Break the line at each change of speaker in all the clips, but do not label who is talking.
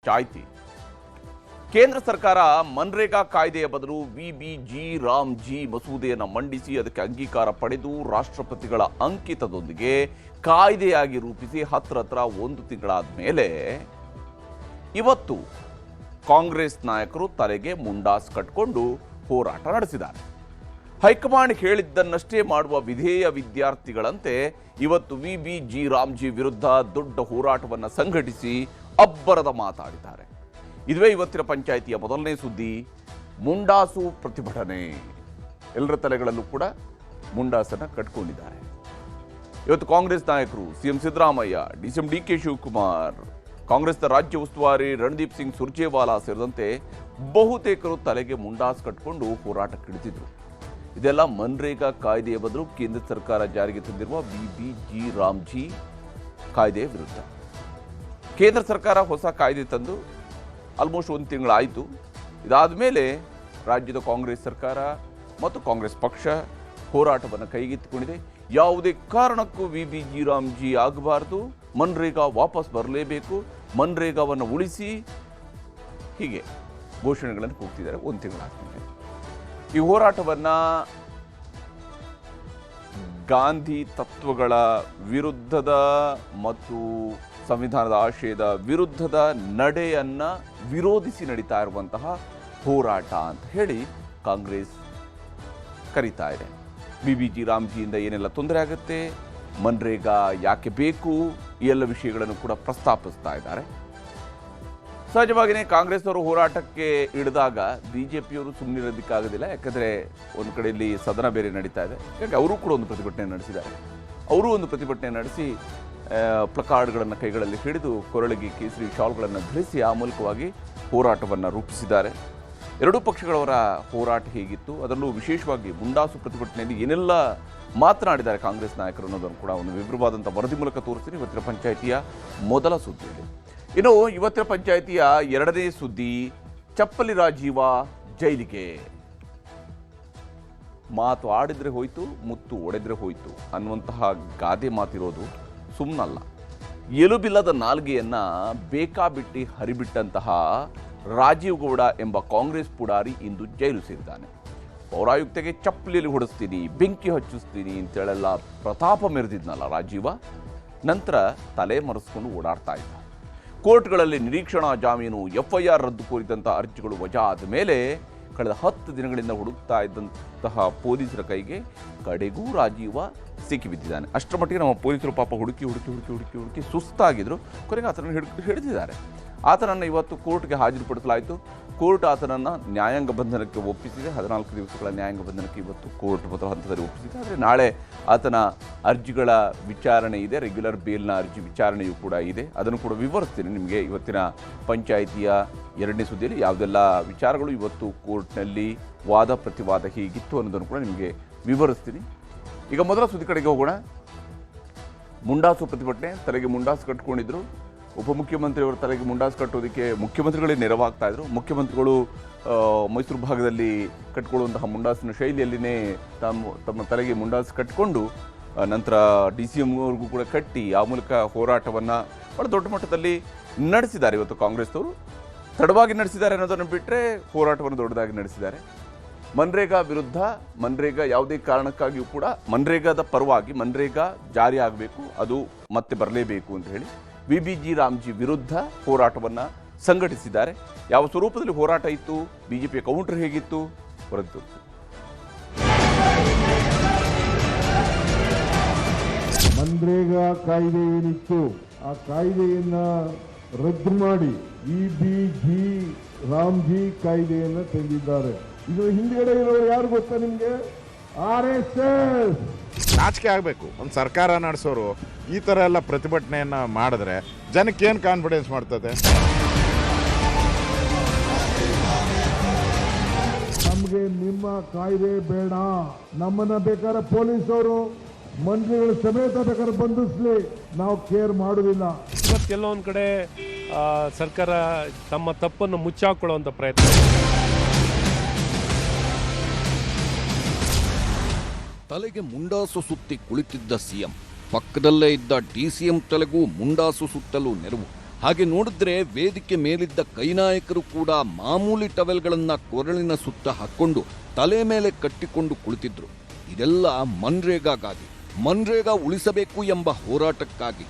ಚಾಯ್ತಿ ಕೇಂದ್ರ ಸರ್ಕಾರ ಮನ್ರೇಗಾ ಕಾಯ್ದೆಯ ಬದಲು ವಿಬಿಜಿ ರಾಮ್ಜಿ ಮಸೂದೆಯನ್ನು ಮಂಡಿಸಿ ಅದಕ್ಕೆ ಅಂಗೀಕಾರ ಪಡೆದು ರಾಷ್ಟ್ರಪತಿಗಳ ಅಂಕಿತದೊಂದಿಗೆ ಕಾಯ್ದೆಯಾಗಿ ರೂಪಿಸಿ ಹತ್ರ ಒಂದು ತಿಂಗಳಾದ ಮೇಲೆ ಇವತ್ತು ಕಾಂಗ್ರೆಸ್ ನಾಯಕರು ತಲೆಗೆ ಮುಂಡಾಸ್ ಕಟ್ಟಿಕೊಂಡು ಹೋರಾಟ ನಡೆಸಿದ್ದಾರೆ. ಹೈಕಮಾಂಡ್ ಹೇಳಿದ್ದನ್ನಷ್ಟೇ ಮಾಡುವ ವಿಧೇಯ ವಿದ್ಯಾರ್ಥಿಗಳಂತೆ ಇವತ್ತು ವಿಬಿಜಿ ರಾಮ್ಜಿ ವಿರುದ್ಧ ದೊಡ್ಡ ಹೋರಾಟವನ್ನು ಸಂಘಟಿಸಿ ಅಬ್ಬರದ ಮಾತಾಡಿದ್ದಾರೆ. ಇದುವೇ ಇವತ್ತಿನ ಪಂಚಾಯಿತಿಯ ಮೊದಲನೇ ಸುದ್ದಿ, ಮುಂಡಾಸು ಪ್ರತಿಭಟನೆ. ಎಲ್ಲರ ತಲೆಗಳಲ್ಲೂ ಕೂಡ ಮುಂಡಾಸನ್ನು ಕಟ್ಕೊಂಡಿದ್ದಾರೆ. ಇವತ್ತು ಕಾಂಗ್ರೆಸ್ ನಾಯಕರು CM Siddaramaiah, DCM DK Shivakumar, ಕಾಂಗ್ರೆಸ್ನ ರಾಜ್ಯ ಉಸ್ತುವಾರಿ ರಣದೀಪ್ ಸಿಂಗ್ ಸುರ್ಜೇವಾಲಾ ಸೇರಿದಂತೆ ಬಹುತೇಕರು ತಲೆಗೆ ಮುಂಡಾಸ್ ಕಟ್ಟಿಕೊಂಡು ಹೋರಾಟಕ್ಕಿಳಿದಿದ್ರು. ಇದೆಲ್ಲ ಮನ್ರೇಗಾ ಕಾಯ್ದೆಯ ಬದಲು ಕೇಂದ್ರ ಸರ್ಕಾರ ಜಾರಿಗೆ ತಂದಿರುವ ವಿಬಿಜಿ ರಾಮ್ಜಿ ಕಾಯ್ದೆಯ ವಿರುದ್ಧ. ಕೇಂದ್ರ ಸರ್ಕಾರ ಹೊಸ ಕಾಯ್ದೆ ತಂದು ಆಲ್ಮೋಸ್ಟ್ ಒಂದು ತಿಂಗಳಾಯಿತು. ಇದಾದ ಮೇಲೆ ರಾಜ್ಯದ ಕಾಂಗ್ರೆಸ್ ಸರ್ಕಾರ ಮತ್ತು ಕಾಂಗ್ರೆಸ್ ಪಕ್ಷ ಹೋರಾಟವನ್ನು ಕೈಗೆತ್ತಿಕೊಂಡಿದೆ. ಯಾವುದೇ ಕಾರಣಕ್ಕೂ ವಿಬಿಜಿ ರಾಮ್ಜಿ ಆಗಬಾರ್ದು, ಮನ್ರೇಗಾ ವಾಪಸ್ ಬರಲೇಬೇಕು, ಮನ್ರೇಗಾವನ್ನು ಉಳಿಸಿ, ಹೀಗೆ ಘೋಷಣೆಗಳನ್ನು ಕೂಗ್ತಿದ್ದಾರೆ ಒಂದು ತಿಂಗಳಾದ್ಮೇಲೆ. ಈ ಹೋರಾಟವನ್ನು ಗಾಂಧಿ ತತ್ವಗಳ ವಿರುದ್ಧದ ಮತ್ತು ಸಂವಿಧಾನದ ಆಶಯದ ವಿರುದ್ಧದ ನಡೆಯನ್ನು ವಿರೋಧಿಸಿ ನಡೀತಾ ಇರುವಂತಹ ಹೋರಾಟ ಅಂತ ಹೇಳಿ ಕಾಂಗ್ರೆಸ್ ಕರೀತಾ ಇದೆ. ವಿಬಿಜಿ ರಾಮ್ಜಿಯಿಂದ ಏನೆಲ್ಲ ತೊಂದರೆ ಆಗುತ್ತೆ, ಮನ್ರೇಗಾ ಯಾಕೆ ಬೇಕು, ಈ ಎಲ್ಲ ವಿಷಯಗಳನ್ನು ಕೂಡ ಪ್ರಸ್ತಾಪಿಸ್ತಾ ಇದ್ದಾರೆ. ಸಹಜವಾಗಿಯೇ ಕಾಂಗ್ರೆಸ್ನವರು ಹೋರಾಟಕ್ಕೆ ಇಳಿದಾಗ ಬಿಜೆಪಿಯವರು ಸುಮ್ಮನಿರೋದಕ್ಕಾಗೋದಿಲ್ಲ. ಯಾಕಂದರೆ ಒಂದು ಕಡೆಯಲ್ಲಿ ಸದನ ಬೇರೆ ನಡೀತಾ ಇದೆ. ಯಾಕೆ ಅವರು ಕೂಡ ಒಂದು ಪ್ರತಿಭಟನೆ ನಡೆಸಿದ್ದಾರೆ. ಅವರು ಒಂದು ಪ್ರತಿಭಟನೆ ನಡೆಸಿ ಪ್ಲಕಾರ್ಡ್ಗಳನ್ನು ಕೈಗಳಲ್ಲಿ ಹಿಡಿದು ಕೊರಳಿಗೆ ಕೇಸರಿ ಶಾಲ್ಗಳನ್ನು ಧರಿಸಿ ಆ ಮೂಲಕವಾಗಿ ಹೋರಾಟವನ್ನು ರೂಪಿಸಿದ್ದಾರೆ. ಎರಡೂ ಪಕ್ಷಗಳವರ ಹೋರಾಟ ಹೇಗಿತ್ತು, ಅದರಲ್ಲೂ ವಿಶೇಷವಾಗಿ ಮುಂಡಾಸು ಪ್ರತಿಭಟನೆಯಲ್ಲಿ ಏನೆಲ್ಲ ಮಾತನಾಡಿದ್ದಾರೆ ಕಾಂಗ್ರೆಸ್ ನಾಯಕರು ಅನ್ನೋದನ್ನು ಕೂಡ ಒಂದು ವಿವರವಾದಂಥ ವರದಿ ಮೂಲಕ ತೋರಿಸ್ತೀನಿ ಇವತ್ತಿನ ಪಂಚಾಯಿತಿಯ ಮೊದಲ ಸುದ್ದಿಯಲ್ಲಿ. ಇನ್ನು ಇವತ್ತಿನ ಪಂಚಾಯಿತಿಯ ಎರಡನೇ ಸುದ್ದಿ, ಚಪ್ಪಲಿ ರಾಜೀವ ಜೈಲಿಗೆ. ಮಾತು ಆಡಿದ್ರೆ ಹೋಯ್ತು, ಮುತ್ತು ಒಡೆದ್ರೆ ಹೋಯ್ತು ಅನ್ನುವಂತಹ ಗಾದೆ ಮಾತಿರೋದು ಸುಮ್ಮನಲ್ಲ. ಎಲುಬಿಲ್ಲದ ನಾಲ್ಗೆಯನ್ನು ಬೇಕಾಬಿಟ್ಟಿ ಹರಿಬಿಟ್ಟಂತಹ ರಾಜೀವ್ ಗೌಡ ಎಂಬ ಕಾಂಗ್ರೆಸ್ ಪುಡಾರಿ ಇಂದು ಜೈಲು ಸೇರಿದ್ದಾನೆ. ಪೌರಾಯುಕ್ತೆಗೆ ಚಪ್ಪಲಿಯಲ್ಲಿ ಹೊಡಿಸ್ತೀನಿ, ಬೆಂಕಿ ಹಚ್ಚಿಸ್ತೀನಿ ಅಂತೇಳೆಲ್ಲ ಪ್ರತಾಪ ಮೆರೆದಿದ್ನಲ್ಲ ರಾಜೀವ, ನಂತರ ತಲೆ ಮರೆಸ್ಕೊಂಡು ಓಡಾಡ್ತಾ ಇದ್ದ. ಕೋರ್ಟ್ಗಳಲ್ಲಿ ನಿರೀಕ್ಷಣಾ ಜಾಮೀನು, ಎಫ್ಐಆರ್ ರದ್ದು ಕೋರಿದಂಥ ಅರ್ಜಿಗಳು ವಜಾ ಆದ ಮೇಲೆ ಕಳೆದ 10 ದಿನಗಳಿಂದ ಹುಡುಕ್ತಾ ಇದ್ದಂತಹ ಪೊಲೀಸರ ಕೈಗೆ ಕಡೆಗೂ ರಾಜೀವ ಸಿಕ್ಕಿಬಿದ್ದಿದ್ದಾನೆ. ಅಷ್ಟರ ಮಟ್ಟಿಗೆ ನಮ್ಮ ಪೊಲೀಸರು ಪಾಪ ಹುಡುಕಿ ಸುಸ್ತಾಗಿದ್ರು. ಕೊನೆಗೆ ಆತನನ್ನು ಹಿಡಿದಿದ್ದಾರೆ. ಆತನನ್ನು ಇವತ್ತು ಕೋರ್ಟ್ಗೆ ಹಾಜರುಪಡಿಸಲಾಯಿತು. ಕೋರ್ಟ್ ಆತನನ್ನು ನ್ಯಾಯಾಂಗ ಬಂಧನಕ್ಕೆ ಒಪ್ಪಿಸಿದೆ. 14 ದಿವಸಗಳ ನ್ಯಾಯಾಂಗ ಬಂಧನಕ್ಕೆ ಇವತ್ತು ಕೋರ್ಟ್ ಮೊದಲ ಹಂತದಲ್ಲಿ ಒಪ್ಪಿಸಿದೆ. ಆದರೆ ನಾಳೆ ಆತನ ಅರ್ಜಿಗಳ ವಿಚಾರಣೆ ಇದೆ, ರೆಗ್ಯುಲರ್ ಬೇಲ್ನ ಅರ್ಜಿ ವಿಚಾರಣೆಯೂ ಕೂಡ ಇದೆ. ಅದನ್ನು ಕೂಡ ವಿವರಿಸ್ತೀನಿ ನಿಮಗೆ ಇವತ್ತಿನ ಪಂಚಾಯಿತಿಯ ಎರಡನೇ ಸುದ್ದಿಯಲ್ಲಿ. ಯಾವುದೆಲ್ಲ ವಿಚಾರಗಳು ಇವತ್ತು ಕೋರ್ಟ್ನಲ್ಲಿ ವಾದ ಪ್ರತಿವಾದ ಹೀಗಿತ್ತು ಅನ್ನೋದನ್ನು ಕೂಡ ನಿಮಗೆ ವಿವರಿಸ್ತೀನಿ. ಈಗ ಮೊದಲ ಸುದ್ದಿ ಕಡೆಗೆ ಹೋಗೋಣ. ಮುಂಡಾಸು ಪ್ರತಿಭಟನೆ, ತಲೆಗೆ ಮುಂಡಾಸು ಕಟ್ಕೊಂಡಿದ್ರು. ಉಪಮುಖ್ಯಮಂತ್ರಿಯವರು ತಲೆಗೆ ಮುಂಡಾಸು ಕಟ್ಟೋದಕ್ಕೆ ಮುಖ್ಯಮಂತ್ರಿಗಳೇ ನೆರವಾಗ್ತಾ ಇದ್ರು. ಮುಖ್ಯಮಂತ್ರಿಗಳು ಮೈಸೂರು ಭಾಗದಲ್ಲಿ ಕಟ್ಕೊಳ್ಳುವಂತಹ ಮುಂಡಾಸಿನ ಶೈಲಿಯಲ್ಲಿನೇ ತಮ್ಮ ತಲೆಗೆ ಮುಂಡಾಸು ಕಟ್ಟಿಕೊಂಡು ನಂತರ DCMವರೆಗೂ ಕೂಡ ಕಟ್ಟಿ ಆ ಮೂಲಕ ಹೋರಾಟವನ್ನು ಬಹಳ ದೊಡ್ಡ ಮಟ್ಟದಲ್ಲಿ ನಡೆಸಿದ್ದಾರೆ. ಇವತ್ತು ಕಾಂಗ್ರೆಸ್ನವರು ತಡವಾಗಿ ನಡೆಸಿದ್ದಾರೆ ಅನ್ನೋದನ್ನು ಬಿಟ್ಟರೆ ಹೋರಾಟವನ್ನು ದೊಡ್ಡದಾಗಿ ನಡೆಸಿದ್ದಾರೆ. ಮನ್ರೇಗಾ ವಿರುದ್ಧ, ಮನ್ರೇಗಾ ಯಾವುದೇ ಕಾರಣಕ್ಕಾಗಿಯೂ ಕೂಡ ಮನ್ರೇಗಾದ ಪರವಾಗಿ ಮನ್ರೇಗಾ ಜಾರಿ ಆಗಬೇಕು, ಅದು ಮತ್ತೆ ಬರಲೇಬೇಕು ಅಂತ ಹೇಳಿ ವಿಬಿಜಿ ರಾಮ್ಜಿ ವಿರುದ್ಧ ಹೋರಾಟವನ್ನು ಸಂಘಟಿಸಿದ್ದಾರೆ. ಯಾವ ಸ್ವರೂಪದಲ್ಲಿ ಹೋರಾಟ ಇತ್ತು, ಬಿಜೆಪಿಯ ಕೌಂಟರ್ ಹೇಗಿತ್ತು ಹೊರತು.
ಮನ್ರೇಗಾ ಕಾಯ್ದೆ ಏನಿತ್ತು ಆ ಕಾಯ್ದೆಯನ್ನ ರದ್ದು ಮಾಡಿ ವಿಬಿಜಿ ರಾಮ್ಜಿ ಕಾಯ್ದೆಯನ್ನ ತಂದಿದ್ದಾರೆ. ಇದು ಹಿಂದ್ಗಡೆ ಇರೋರು ಯಾರು ಗೊತ್ತಾ ನಿಮ್ಗೆ? RSS.
ನಾಚಿಕೆ ಆಗಬೇಕು. ಒಂದು ಸರ್ಕಾರ ನಡೆಸೋರು ಈ ಥರ ಎಲ್ಲ ಪ್ರತಿಭಟನೆಯನ್ನ ಮಾಡಿದ್ರೆ ಜನಕ್ಕೆ ಏನು ಕಾನ್ಫಿಡೆನ್ಸ್ ಮಾಡ್ತದೆ?
ನಮಗೆ ನಿಮ್ಮ ಕಾಯ್ದೆ ಬೇಡ, ನಮ್ಮನ್ನ ಬೇಕಾದ್ರೆ ಪೊಲೀಸವರು ಮಂತ್ರಿಗಳ ಸಮೇತ ಬೇಕಾದ್ರೆ ಬಂಧಿಸ್ಲಿ, ನಾವು ಕೇರ್ ಮಾಡುವುದಿಲ್ಲ.
ಕೆಲವೊಂದು ಕಡೆ ಸರ್ಕಾರ ತಮ್ಮ ತಪ್ಪನ್ನು ಮುಚ್ಚಾಕೊಳ್ಳುವಂಥ ಪ್ರಯತ್ನ.
ತಲೆಗೆ ಮುಂಡಾಸು ಸುತ್ತಿ ಕುಳಿತಿದ್ದ ಸಿಎಂ, ಪಕ್ಕದಲ್ಲೇ ಇದ್ದ DCM ತಲೆಗೂ ಮುಂಡಾಸು ಸುತ್ತಲು ನೆರವು. ಹಾಗೆ ನೋಡಿದ್ರೆ ವೇದಿಕೆ ಮೇಲಿದ್ದ ಕೈನಾಯಕರು ಕೂಡ ಮಾಮೂಲಿ ಟವೆಲ್ಗಳನ್ನ ಕೊರಳಿನ ಸುತ್ತ ಹಾಕೊಂಡು ತಲೆ ಮೇಲೆ ಕಟ್ಟಿಕೊಂಡು ಕುಳಿತಿದ್ರು. ಇದೆಲ್ಲ ಮನ್ರೇಗಾಗಾಗಿ, ಮನ್ರೇಗಾ ಉಳಿಸಬೇಕು ಎಂಬ ಹೋರಾಟಕ್ಕಾಗಿ.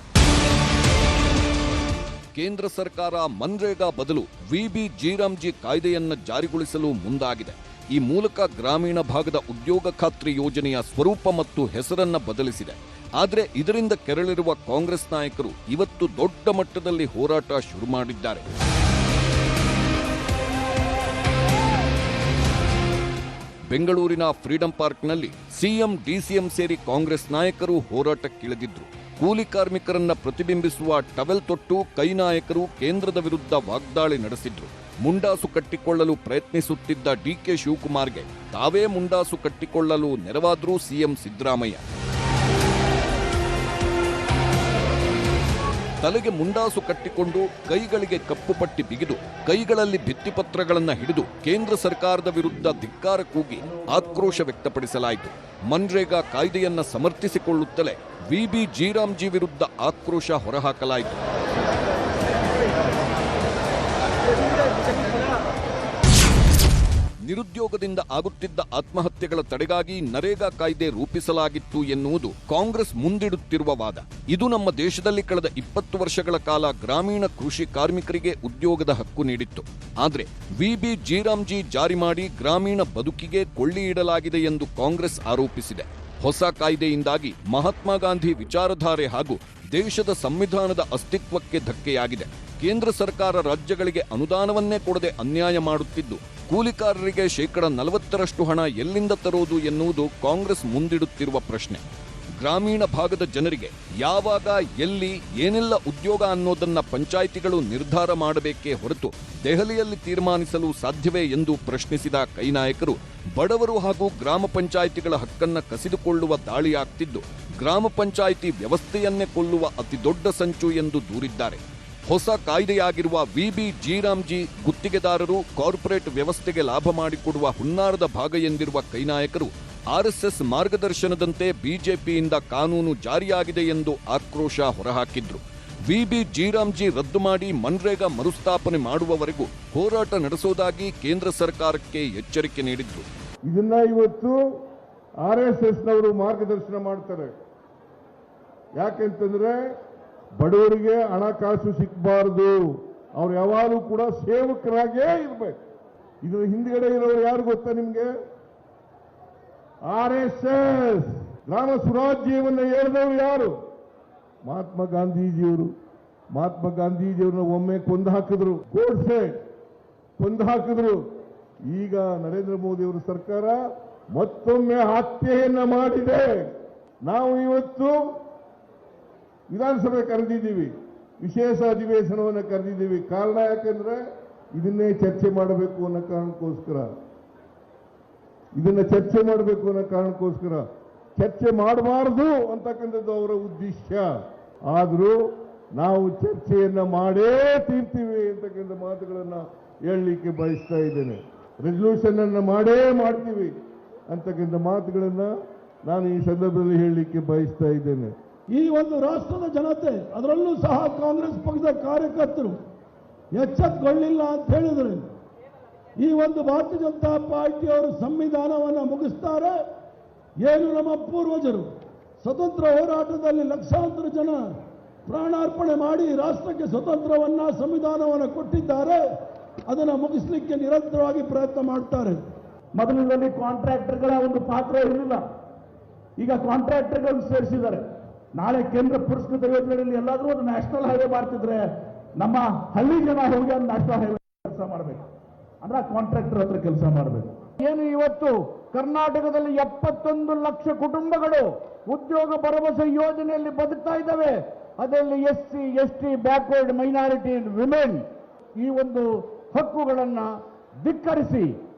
ಕೇಂದ್ರ ಸರ್ಕಾರ ಮನ್ರೇಗಾ ಬದಲು ವಿಬಿ ಜೀರಾಮ್ಜಿ ಕಾಯ್ದೆಯನ್ನ ಜಾರಿಗೊಳಿಸಲು ಮುಂದಾಗಿದೆ. ಈ ಮೂಲಕ ಗ್ರಾಮೀಣ ಭಾಗದ ಉದ್ಯೋಗ ಖಾತ್ರಿ ಯೋಜನೆಯ ಸ್ವರೂಪ ಮತ್ತು ಹೆಸರನ್ನ ಬದಲಿಸಿದೆ. ಆದರೆ ಇದರಿಂದ ಕೆರಳಿರುವ ಕಾಂಗ್ರೆಸ್ ನಾಯಕರು ಇವತ್ತು ದೊಡ್ಡ ಮಟ್ಟದಲ್ಲಿ ಹೋರಾಟ ಶುರು ಮಾಡಿದ್ದಾರೆ. ಬೆಂಗಳೂರಿನ ಫ್ರೀಡಂ ಪಾರ್ಕ್ನಲ್ಲಿ ಸಿಎಂ, ಡಿಸಿಎಂ ಸೇರಿ ಕಾಂಗ್ರೆಸ್ ನಾಯಕರು ಹೋರಾಟಕ್ಕಿಳಿದಿದ್ರು. ಕೂಲಿ ಕಾರ್ಮಿಕರನ್ನ ಪ್ರತಿಬಿಂಬಿಸುವ ಟವೆಲ್ ತೊಟ್ಟು ಕೈ ನಾಯಕರು ಕೇಂದ್ರದ ವಿರುದ್ಧ ವಾಗ್ದಾಳಿ ನಡೆಸಿದ್ರು. ಮುಂಡಾಸು ಕಟ್ಟಿಕೊಳ್ಳಲು ಪ್ರಯತ್ನಿಸುತ್ತಿದ್ದ ಡಿಕೆ ಶಿವಕುಮಾರ್ಗೆ ತಾವೇ ಮುಂಡಾಸು ಕಟ್ಟಿಕೊಳ್ಳಲು ನೆರವಾದ್ರು ಸಿಎಂ ಸಿದ್ದರಾಮಯ್ಯ. ತಲೆಗೆ ಮುಂಡಾಸು ಕಟ್ಟಿಕೊಂಡು ಕೈಗಳಿಗೆ ಕಪ್ಪು ಪಟ್ಟಿ ಬಿಗಿದು ಕೈಗಳಲ್ಲಿ ಭಿತ್ತಿಪತ್ರಗಳನ್ನು ಹಿಡಿದು ಕೇಂದ್ರ ಸರ್ಕಾರದ ವಿರುದ್ಧ ಧಿಕ್ಕಾರ ಕೂಗಿ ಆಕ್ರೋಶ ವ್ಯಕ್ತಪಡಿಸಲಾಯಿತು. ಮನ್ರೇಗಾ ಕಾಯ್ದೆಯನ್ನ ಸಮರ್ಥಿಸಿಕೊಳ್ಳುತ್ತಲೇ ವಿಬಿ ಜೀರಾಮ್ಜಿ ವಿರುದ್ಧ ಆಕ್ರೋಶ ಹೊರಹಾಕಲಾಯಿತು. ನಿರುದ್ಯೋಗದಿಂದ ಆಗುತ್ತಿದ್ದ ಆತ್ಮಹತ್ಯೆಗಳ ತಡೆಗಾಗಿ ನರೇಗಾ ಕಾಯ್ದೆ ರೂಪಿಸಲಾಗಿತ್ತು ಎನ್ನುವುದು ಕಾಂಗ್ರೆಸ್ ಮುಂದಿಡುತ್ತಿರುವ ವಾದ. ಇದು ನಮ್ಮ ದೇಶದಲ್ಲಿ ಕಳೆದ 20 ವರ್ಷಗಳ ಕಾಲ ಗ್ರಾಮೀಣ ಕೃಷಿ ಕಾರ್ಮಿಕರಿಗೆ ಉದ್ಯೋಗದ ಹಕ್ಕು ನೀಡಿತ್ತು. ಆದರೆ ವಿಬಿ ಜೀರಾಮ್ಜಿ ಜಾರಿ ಮಾಡಿ ಗ್ರಾಮೀಣ ಬದುಕಿಗೆ ಕೊಳ್ಳಿ ಇಡಲಾಗಿದೆ ಎಂದು ಕಾಂಗ್ರೆಸ್ ಆರೋಪಿಸಿದೆ. ಹೊಸ ಕಾಯ್ದೆಯಿಂದಾಗಿ ಮಹಾತ್ಮ ಗಾಂಧಿ ವಿಚಾರಧಾರೆ ಹಾಗೂ ದೇಶದ ಸಂವಿಧಾನದ ಅಸ್ತಿತ್ವಕ್ಕೆ ಧಕ್ಕೆಯಾಗಿದೆ. ಕೇಂದ್ರ ಸರ್ಕಾರ ರಾಜ್ಯಗಳಿಗೆ ಅನುದಾನವನ್ನೇ ಕೊಡದೆ ಅನ್ಯಾಯ ಮಾಡುತ್ತಿದ್ದು, ಕೂಲಿಕಾರರಿಗೆ 40% ಹಣ ಎಲ್ಲಿಂದ ತರೋದು ಎನ್ನುವುದು ಕಾಂಗ್ರೆಸ್ ಮುಂದಿಡುತ್ತಿರುವ ಪ್ರಶ್ನೆ. ಗ್ರಾಮೀಣ ಭಾಗದ ಜನರಿಗೆ ಯಾವಾಗ, ಎಲ್ಲಿ, ಏನೆಲ್ಲ ಉದ್ಯೋಗ ಅನ್ನೋದನ್ನ ಪಂಚಾಯಿತಿಗಳು ನಿರ್ಧಾರ ಮಾಡಬೇಕೇ ಹೊರತು ದೆಹಲಿಯಲ್ಲಿ ತೀರ್ಮಾನಿಸಲು ಸಾಧ್ಯವೇ ಎಂದು ಪ್ರಶ್ನಿಸಿದ ಕೈ ನಾಯಕರು ಬಡವರು ಹಾಗೂ ಗ್ರಾಮ ಪಂಚಾಯಿತಿಗಳ ಹಕ್ಕನ್ನ ಕಸಿದುಕೊಳ್ಳುವ ದಾಳಿಯಾಗ್ತಿದ್ದು ಗ್ರಾಮ ಪಂಚಾಯಿತಿ ವ್ಯವಸ್ಥೆಯನ್ನೇ ಕೊಲ್ಲುವ ಅತಿದೊಡ್ಡ ಸಂಚು ಎಂದು ದೂರಿದ್ದಾರೆ. ಹೊಸ ಕಾಯ್ದೆಯಾಗಿರುವ ವಿಬಿ ಜೀರಾಮ್ಜಿ ಗುತ್ತಿಗೆದಾರರು ಕಾರ್ಪೊರೇಟ್ ವ್ಯವಸ್ಥೆಗೆ ಲಾಭ ಮಾಡಿಕೊಡುವ ಹುನ್ನಾರದ ಭಾಗ ಎಂದಿರುವ ಕೈನಾಯಕರು ಆರ್ಎಸ್ಎಸ್ ಮಾರ್ಗದರ್ಶನದಂತೆ ಬಿಜೆಪಿಯಿಂದ ಕಾನೂನು ಜಾರಿಯಾಗಿದೆ ಎಂದು ಆಕ್ರೋಶ ಹೊರಹಾಕಿದ್ರು. ವಿಬಿ ಜೀರಾಮ್ಜಿ ರದ್ದು ಮಾಡಿ ಮನ್ರೇಗಾ ಮರುಸ್ಥಾಪನೆ ಮಾಡುವವರೆಗೂ ಹೋರಾಟ ನಡೆಸೋದಾಗಿ ಕೇಂದ್ರ ಸರ್ಕಾರಕ್ಕೆ ಎಚ್ಚರಿಕೆ ನೀಡಿದ್ರು.
ಇದನ್ನ ಇವತ್ತು ಆರ್ಎಸ್ಎಸ್ನವರು ಮಾರ್ಗದರ್ಶನ ಮಾಡ್ತಾರೆ. ಯಾಕೆಂತಂದ್ರೆ ಬಡವರಿಗೆ ಹಣಕಾಸು ಸಿಕ್ಕಬಾರದು, ಅವ್ರು ಯಾವಾಗಲೂ ಕೂಡ ಸೇವಕರಾಗೇ ಇರ್ಬೇಕು. ಇದರ ಹಿಂದ್ಗಡೆ ಇರೋರು ಯಾರು ಗೊತ್ತಾ ನಿಮ್ಗೆ? ಆರ್ಎಸ್ಎಸ್. ಗ್ರಾಮ ಸ್ವರಾಜ್ಯವನ್ನು ಹೇಳಿದವರು ಯಾರು? ಮಹಾತ್ಮ ಗಾಂಧೀಜಿಯವರು. ಮಹಾತ್ಮ ಗಾಂಧೀಜಿಯವ್ರನ್ನ ಒಮ್ಮೆ ಕೊಂದು ಹಾಕಿದ್ರು, ಗೋಡ್ಸೆ ಕೊಂದು ಹಾಕಿದ್ರು. ಈಗ ನರೇಂದ್ರ ಮೋದಿ ಅವರ ಸರ್ಕಾರ ಮತ್ತೊಮ್ಮೆ ಹತ್ಯೆಯನ್ನ ಮಾಡಿದೆ. ನಾವು ಇವತ್ತು ವಿಧಾನಸಭೆ ಕರೆದಿದ್ದೀವಿ, ವಿಶೇಷ ಅಧಿವೇಶನವನ್ನು ಕರೆದಿದ್ದೀವಿ. ಕಾರಣ ಯಾಕೆಂದ್ರೆ ಇದನ್ನೇ ಚರ್ಚೆ ಮಾಡಬೇಕು ಅನ್ನೋ ಕಾರಣಕ್ಕೋಸ್ಕರ, ಇದನ್ನ ಚರ್ಚೆ ಮಾಡಬೇಕು ಅನ್ನೋ ಕಾರಣಕ್ಕೋಸ್ಕರ. ಚರ್ಚೆ ಮಾಡಬಾರದು ಅಂತಕ್ಕಂಥದ್ದು ಅವರ ಉದ್ದೇಶ. ಆದರೂ ನಾವು ಚರ್ಚೆಯನ್ನ ಮಾಡೇ ತೀರ್ತೀವಿ ಅಂತಕ್ಕಂಥ ಮಾತುಗಳನ್ನ ಹೇಳಲಿಕ್ಕೆ ಬಯಸ್ತಾ ಇದ್ದೇನೆ. ರೆಸಲ್ಯೂಷನ್ ಅನ್ನ ಮಾಡೇ ಮಾಡ್ತೀವಿ ಅಂತಕ್ಕಂಥ ಮಾತುಗಳನ್ನ ನಾನು ಈ ಸಂದರ್ಭದಲ್ಲಿ ಹೇಳಲಿಕ್ಕೆ ಬಯಸ್ತಾ ಇದ್ದೇನೆ.
ಈ ಒಂದು ರಾಷ್ಟ್ರದ ಜನತೆ, ಅದರಲ್ಲೂ ಸಹ ಕಾಂಗ್ರೆಸ್ ಪಕ್ಷದ ಕಾರ್ಯಕರ್ತರು ಎಚ್ಚೆತ್ತುಕೊಳ್ಳಿಲ್ಲ ಅಂತ ಹೇಳಿದ್ರೆ ಈ ಒಂದು ಭಾರತೀಯ ಜನತಾ ಪಾರ್ಟಿಯವರು ಸಂವಿಧಾನವನ್ನು ಮುಗಿಸ್ತಾರೆ. ಏನು ನಮ್ಮ ಪೂರ್ವಜರು ಸ್ವತಂತ್ರ ಹೋರಾಟದಲ್ಲಿ ಲಕ್ಷಾಂತರ ಜನ ಪ್ರಾಣಾರ್ಪಣೆ ಮಾಡಿ ರಾಷ್ಟ್ರಕ್ಕೆ ಸ್ವತಂತ್ರವನ್ನ, ಸಂವಿಧಾನವನ್ನು ಕೊಟ್ಟಿದ್ದಾರೆ, ಅದನ್ನು ಮುಗಿಸ್ಲಿಕ್ಕೆ ನಿರಂತರವಾಗಿ ಪ್ರಯತ್ನ ಮಾಡ್ತಾರೆ.
ಮೊದಲಿನಲ್ಲಿ ಕಾಂಟ್ರಾಕ್ಟರ್ಗಳ ಒಂದು ಪಾತ್ರ ಇರಲಿಲ್ಲ, ಈಗ ಕಾಂಟ್ರಾಕ್ಟರ್ಗಳನ್ನು ಸೇರಿಸಿದ್ದಾರೆ. ನಾಳೆ ಕೇಂದ್ರ ಪುರಸ್ಕೃತ ಯೋಜನೆಗಳಲ್ಲಿ ಎಲ್ಲಾದರೂ ಒಂದು ನ್ಯಾಷನಲ್ ಹೈವೇ ಮಾಡ್ತಿದ್ರೆ ನಮ್ಮ ಹಳ್ಳಿ ಜನ ಹೋಗಿ ಒಂದು ನ್ಯಾಷನಲ್ ಹೈವೇ ಕೆಲಸ ಮಾಡಬೇಕು ಅಂದ್ರೆ ಕಾಂಟ್ರಾಕ್ಟರ್ ಹತ್ರ ಕೆಲಸ ಮಾಡಬೇಕು. ಏನು ಇವತ್ತು ಕರ್ನಾಟಕದಲ್ಲಿ 71 ಲಕ್ಷ ಕುಟುಂಬಗಳು ಉದ್ಯೋಗ ಭರವಸೆ ಯೋಜನೆಯಲ್ಲಿ ಬದುಕ್ತಾ ಇದ್ದಾವೆ. ಅದರಲ್ಲಿ SC, ST, backward minority, women ಈ ಒಂದು ಹಕ್ಕುಗಳನ್ನು ಧಿಕ್ಕರಿಸಿ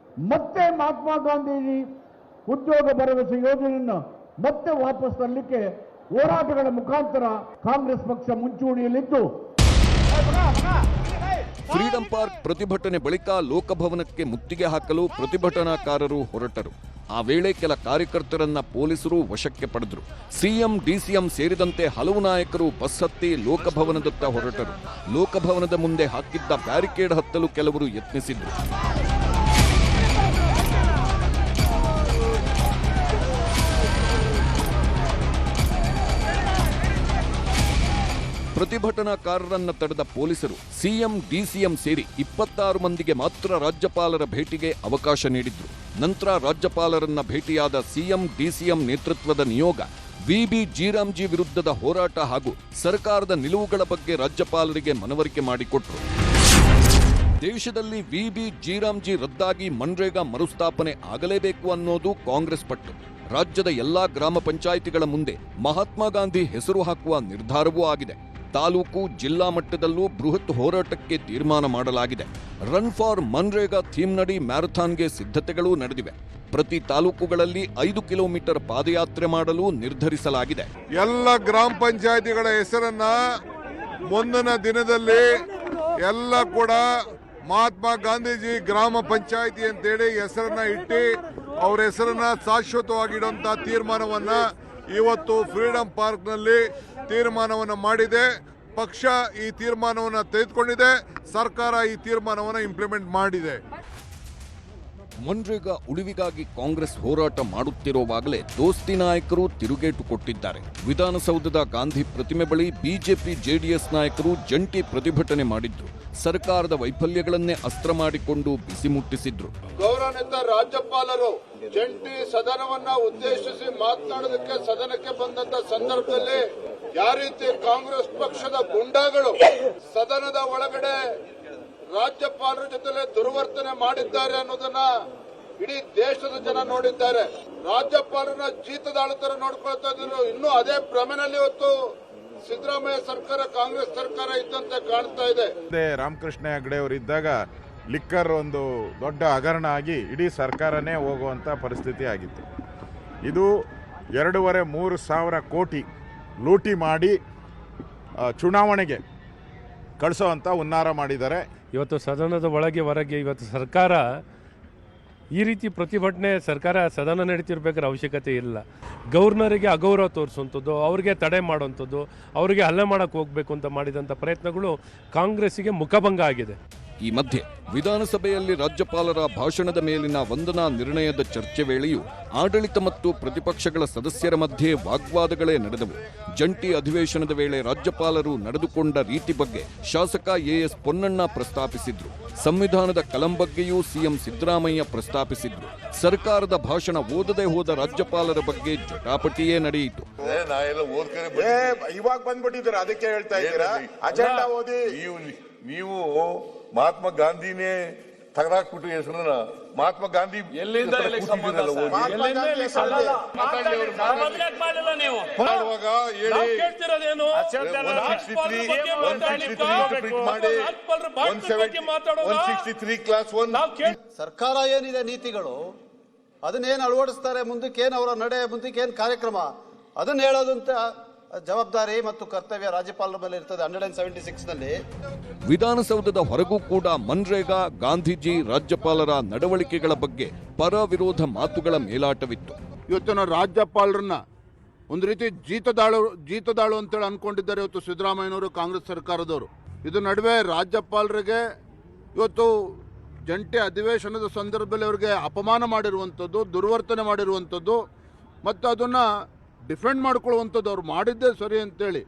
ಮತ್ತೆ ಮಹಾತ್ಮ ಗಾಂಧೀಜಿ ಉದ್ಯೋಗ ಭರವಸೆ ಯೋಜನೆಯನ್ನು ಮತ್ತೆ ವಾಪಸ್ ತರಲಿಕ್ಕೆ ಹೋರಾಟಗಳ ಮುಖಾಂತರ ಕಾಂಗ್ರೆಸ್ ಪಕ್ಷ ಮುಂಚೂಣಿಯಲ್ಲಿದ್ದು
ಫ್ರೀಡಂ ಪಾರ್ಕ್ ಪ್ರತಿಭಟನೆ ಬಳಿಕ ಲೋಕಭವನಕ್ಕೆ ಮುತ್ತಿಗೆ ಹಾಕಲು ಪ್ರತಿಭಟನಾಕಾರರು ಹೊರಟರು. ಆ ವೇಳೆ ಕೆಲ ಕಾರ್ಯಕರ್ತರನ್ನ ಪೊಲೀಸರು ವಶಕ್ಕೆ ಪಡೆದರು. ಸಿಎಂ, ಡಿಸಿಎಂ ಸೇರಿದಂತೆ ಹಲವು ನಾಯಕರು ಬಸ್ ಹತ್ತಿ ಲೋಕಭವನದತ್ತ ಹೊರಟರು. ಲೋಕಭವನದ ಮುಂದೆ ಹಾಕಿದ್ದ ಬ್ಯಾರಿಕೇಡ್ ಹತ್ತಲು ಕೆಲವರು ಯತ್ನಿಸಿದ್ರು. ಪ್ರತಿಭಟನಾಕಾರರನ್ನ ತಡೆದ ಪೊಲೀಸರು ಸಿಎಂ, ಡಿಸಿಎಂ ಸೇರಿ 26 ಮಂದಿಗೆ ಮಾತ್ರ ರಾಜ್ಯಪಾಲರ ಭೇಟಿಗೆ ಅವಕಾಶ ನೀಡಿದ್ರು. ನಂತರ ರಾಜ್ಯಪಾಲರನ್ನ ಭೇಟಿಯಾದ ಸಿಎಂ, ಡಿಸಿಎಂ ನೇತೃತ್ವದ ನಿಯೋಗ ವಿಬಿ ಜೀರಾಮ್ಜಿ ವಿರುದ್ಧದ ಹೋರಾಟ ಹಾಗೂ ಸರ್ಕಾರದ ನಿಲುವುಗಳ ಬಗ್ಗೆ ರಾಜ್ಯಪಾಲರಿಗೆ ಮನವರಿಕೆ ಮಾಡಿಕೊಟ್ರು. ದೇಶದಲ್ಲಿ ವಿಬಿ ಜೀರಾಮ್ಜಿ ರದ್ದಾಗಿ ಮನ್ರೇಗಾ ಮರುಸ್ಥಾಪನೆ ಆಗಲೇಬೇಕು ಅನ್ನೋದು ಕಾಂಗ್ರೆಸ್ ಪಟ್ಟು. ರಾಜ್ಯದ ಎಲ್ಲಾ ಗ್ರಾಮ ಪಂಚಾಯಿತಿಗಳ ಮುಂದೆ ಮಹಾತ್ಮ ಗಾಂಧಿ ಹೆಸರು ಹಾಕುವ ನಿರ್ಧಾರವೂ ಆಗಿದೆ. ತಾಲೂಕು, ಜಿಲ್ಲಾ ಮಟ್ಟದಲ್ಲೂ ಬೃಹತ್ ಹೋರಾಟಕ್ಕೆ ತೀರ್ಮಾನ ಮಾಡಲಾಗಿದೆ. ರನ್ ಫಾರ್ ಮನ್ರೇಗಾ ಥೀಮ್ನಡಿ ಮ್ಯಾರಥಾನ್ಗೆ ಸಿದ್ಧತೆಗಳೂ ನಡೆದಿವೆ. ಪ್ರತಿ ತಾಲೂಕುಗಳಲ್ಲಿ 5 ಕಿಲೋಮೀಟರ್ ಪಾದಯಾತ್ರೆ ಮಾಡಲು ನಿರ್ಧರಿಸಲಾಗಿದೆ.
ಎಲ್ಲ ಗ್ರಾಮ ಪಂಚಾಯಿತಿಗಳ ಹೆಸರನ್ನ ಮುಂದಿನ ದಿನದಲ್ಲಿ ಎಲ್ಲ ಕೂಡ ಮಹಾತ್ಮ ಗಾಂಧೀಜಿ ಗ್ರಾಮ ಪಂಚಾಯಿತಿ ಅಂತೇಳಿ ಹೆಸರನ್ನ ಇಟ್ಟು ಅವ್ರ ಹೆಸರನ್ನ ಶಾಶ್ವತವಾಗಿಡುವಂತ ತೀರ್ಮಾನವನ್ನ ಇವತ್ತು ಫ್ರೀಡಂ ಪಾರ್ಕ್ ನಲ್ಲಿ ತೀರ್ಮಾನವನ್ನು ಮಾಡಿದೆ. ಪಕ್ಷ ಈ ತೀರ್ಮಾನವನ್ನು ತೆಗೆದುಕೊಂಡಿದೆ. ಸರ್ಕಾರ ಈ ತೀರ್ಮಾನವನ್ನು ಇಂಪ್ಲಿಮೆಂಟ್ ಮಾಡಿದೆ.
ಮನ್ರೇಗಾ ಉಳಿವಿಗಾಗಿ ಕಾಂಗ್ರೆಸ್ ಹೋರಾಟ ಮಾಡುತ್ತಿರುವಾಗಲೇ ದೋಸ್ತಿ ನಾಯಕರು ತಿರುಗೇಟು ಕೊಟ್ಟಿದ್ದಾರೆ. ವಿಧಾನಸೌಧದ ಗಾಂಧಿ ಪ್ರತಿಮೆ ಬಳಿ ಬಿಜೆಪಿ, ಜೆಡಿಎಸ್ ನಾಯಕರು ಜಂಟಿ ಪ್ರತಿಭಟನೆ ಮಾಡಿದ್ರು. ಸರ್ಕಾರದ ವೈಫಲ್ಯಗಳನ್ನೇ ಅಸ್ತ್ರ ಮಾಡಿಕೊಂಡು ಬಿಸಿ ಮುಟ್ಟಿಸಿದ್ರು.
ಗೌರವಾನ್ವಿತ ರಾಜ್ಯಪಾಲರು ಜಂಟಿ ಸದನವನ್ನ ಉದ್ದೇಶಿಸಿ ಮಾತನಾಡೋದಕ್ಕೆ ಸದನಕ್ಕೆ ಬಂದಂತ ಸಂದರ್ಭದಲ್ಲಿ ಯಾವ ರೀತಿ ಕಾಂಗ್ರೆಸ್ ಪಕ್ಷದ ಗುಂಡಾಗಳು ಸದನದ ಒಳಗಡೆ ರಾಜ್ಯಪಾಲರ ಜೊತೆ ದುರ್ವರ್ತನೆ ಮಾಡಿದ್ದಾರೆ ಅನ್ನೋದನ್ನ ಇಡೀ ದೇಶದ ಜನ ನೋಡಿದ್ದಾರೆ. ರಾಜ್ಯಪಾಲರನ್ನ ಜೀತದಾಳು ತರ ನೋಡ್ಕೊಳ್ತಾ ಇದ್ರು. ಇನ್ನೂ ಅದೇ ಭ್ರಮೆನಲ್ಲಿ ಇವತ್ತು ಸಿದ್ದರಾಮಯ್ಯ ಸರ್ಕಾರ, ಕಾಂಗ್ರೆಸ್ ಸರ್ಕಾರ ಇದ್ದಂತೆ ಕಾಣ್ತಾ ಇದೆ.
ರಾಮಕೃಷ್ಣ ಹೆಗಡೆ ಅವರು ಇದ್ದಾಗ ಲಿಕ್ಕರ್ ಒಂದು ದೊಡ್ಡ ಹಗರಣ ಆಗಿ ಇಡೀ ಸರ್ಕಾರನೇ ಹೋಗುವಂಥ ಪರಿಸ್ಥಿತಿ ಆಗಿತ್ತು. ಇದು 2.5-3 ಸಾವಿರ ಕೋಟಿ ಲೂಟಿ ಮಾಡಿ ಚುನಾವಣೆಗೆ ಕಳಿಸೋವಂಥ ಹುನ್ನಾರ ಮಾಡಿದ್ದಾರೆ.
ಇವತ್ತು ಸದನದ ಒಳಗೆ ಹೊರಗೆ ಇವತ್ತು ಸರ್ಕಾರ ಈ ರೀತಿ ಪ್ರತಿಭಟನೆ ಸರ್ಕಾರ ಸದನ ನಡೀತಿರ್ಬೇಕಾದ್ರೆ ಅವಶ್ಯಕತೆ ಇಲ್ಲ. ಗವರ್ನರಿಗೆ ಅಗೌರವ ತೋರಿಸುವಂಥದ್ದು, ಅವ್ರಿಗೆ ತಡೆ ಮಾಡುವಂಥದ್ದು, ಅವರಿಗೆ ಹಲ್ಲೆ ಮಾಡೋಕ್ಕೆ ಹೋಗಬೇಕು ಅಂತ ಮಾಡಿದಂಥ ಪ್ರಯತ್ನಗಳು ಕಾಂಗ್ರೆಸ್ಸಿಗೆ ಮುಖಭಂಗ ಆಗಿದೆ.
ಈ ಮಧ್ಯೆ ವಿಧಾನಸಭೆಯಲ್ಲಿ ರಾಜ್ಯಪಾಲರ ಭಾಷಣದ ಮೇಲಿನ ವಂದನಾ ನಿರ್ಣಯದ ಚರ್ಚೆ ವೇಳೆಯೂ ಆಡಳಿತ ಮತ್ತು ಪ್ರತಿಪಕ್ಷಗಳ ಸದಸ್ಯರ ಮಧ್ಯೆ ವಾಗ್ವಾದಗಳೇ ನಡೆದವು. ಜಂಟಿ ಅಧಿವೇಶನದ ವೇಳೆ ರಾಜ್ಯಪಾಲರು ನಡೆದುಕೊಂಡ ರೀತಿ ಬಗ್ಗೆ ಶಾಸಕ ಎಎಸ್ ಪೊನ್ನಣ್ಣ ಪ್ರಸ್ತಾಪಿಸಿದ್ರು. ಸಂವಿಧಾನದ ಕಲಂ ಬಗ್ಗೆಯೂ ಸಿಎಂ ಸಿದ್ದರಾಮಯ್ಯ ಪ್ರಸ್ತಾಪಿಸಿದ್ರು. ಸರ್ಕಾರದ ಭಾಷಣ ಓದದೆ ಹೋದ ರಾಜ್ಯಪಾಲರ ಬಗ್ಗೆ ಜಟಾಪಟಿಯೇ ನಡೆಯಿತು.
ಇವಾಗ ಬಂದ್ಬಿಟ್ಟಿದ್ದೀರಾ, ಅದಕ್ಕೆ ಹೇಳ್ತಾ ಇದ್ದೀರಾ ಅಜೆಂಡಾ ಓದಿ. ನೀವು ಮಹಾತ್ಮ ಗಾಂಧಿನೇ ತಗದಾಕ್ಬಿಟ್ಟು ಹೆಸರನ್ನ ಮಹಾತ್ಮ ಗಾಂಧಿ ಎಲ್ಲಿಂದ
ಸರ್ಕಾರ ಏನಿದೆ ನೀತಿಗಳು ಅದನ್ನೇನು ಅಳವಡಿಸ್ತಾರೆ, ಮುಂದಕ್ಕೇನು ಅವರ ನಡೆ, ಮುಂದಕ್ಕೇನು ಕಾರ್ಯಕ್ರಮ, ಅದನ್ನ ಹೇಳೋದಂತ ಜವಾಬ್ದಾರಿ ಮತ್ತು ಕರ್ತವ್ಯ ರಾಜ್ಯಪಾಲರ ಮೇಲೆ ಇರ್ತದೆ 176 ನಲ್ಲಿ.
ವಿಧಾನಸೌಧದ ಹೊರಗೂ ಕೂಡ ಮನ್ರೇಗಾ, ಗಾಂಧೀಜಿ, ರಾಜ್ಯಪಾಲರ ನಡವಳಿಕೆಗಳ ಬಗ್ಗೆ ಪರ ವಿರೋಧ ಮಾತುಗಳ ಮೇಲಾಟವಿತ್ತು.
ಇವತ್ತು ರಾಜ್ಯಪಾಲರನ್ನ ಒಂದು ರೀತಿ ಜೀತದಾಳು ಅಂತೇಳಿ ಅನ್ಕೊಂಡಿದ್ದಾರೆ ಇವತ್ತು ಸಿದ್ದರಾಮಯ್ಯನವರು, ಕಾಂಗ್ರೆಸ್ ಸರ್ಕಾರದವರು. ಇದು ನಡುವೆ ರಾಜ್ಯಪಾಲರಿಗೆ ಇವತ್ತು ಜಂಟಿ ಅಧಿವೇಶನದ ಸಂದರ್ಭದಲ್ಲಿ ಅವರಿಗೆ ಅಪಮಾನ ಮಾಡಿರುವಂಥದ್ದು, ದುರ್ವರ್ತನೆ ಮಾಡಿರುವಂಥದ್ದು ಮತ್ತು ಅದನ್ನು ಡಿಫೆಂಡ್ ಮಾಡ್ಕೊಳ್ಳುವಂಥದ್ದು ಅವ್ರು ಮಾಡಿದ್ದೇ ಸರಿ ಅಂತೇಳಿ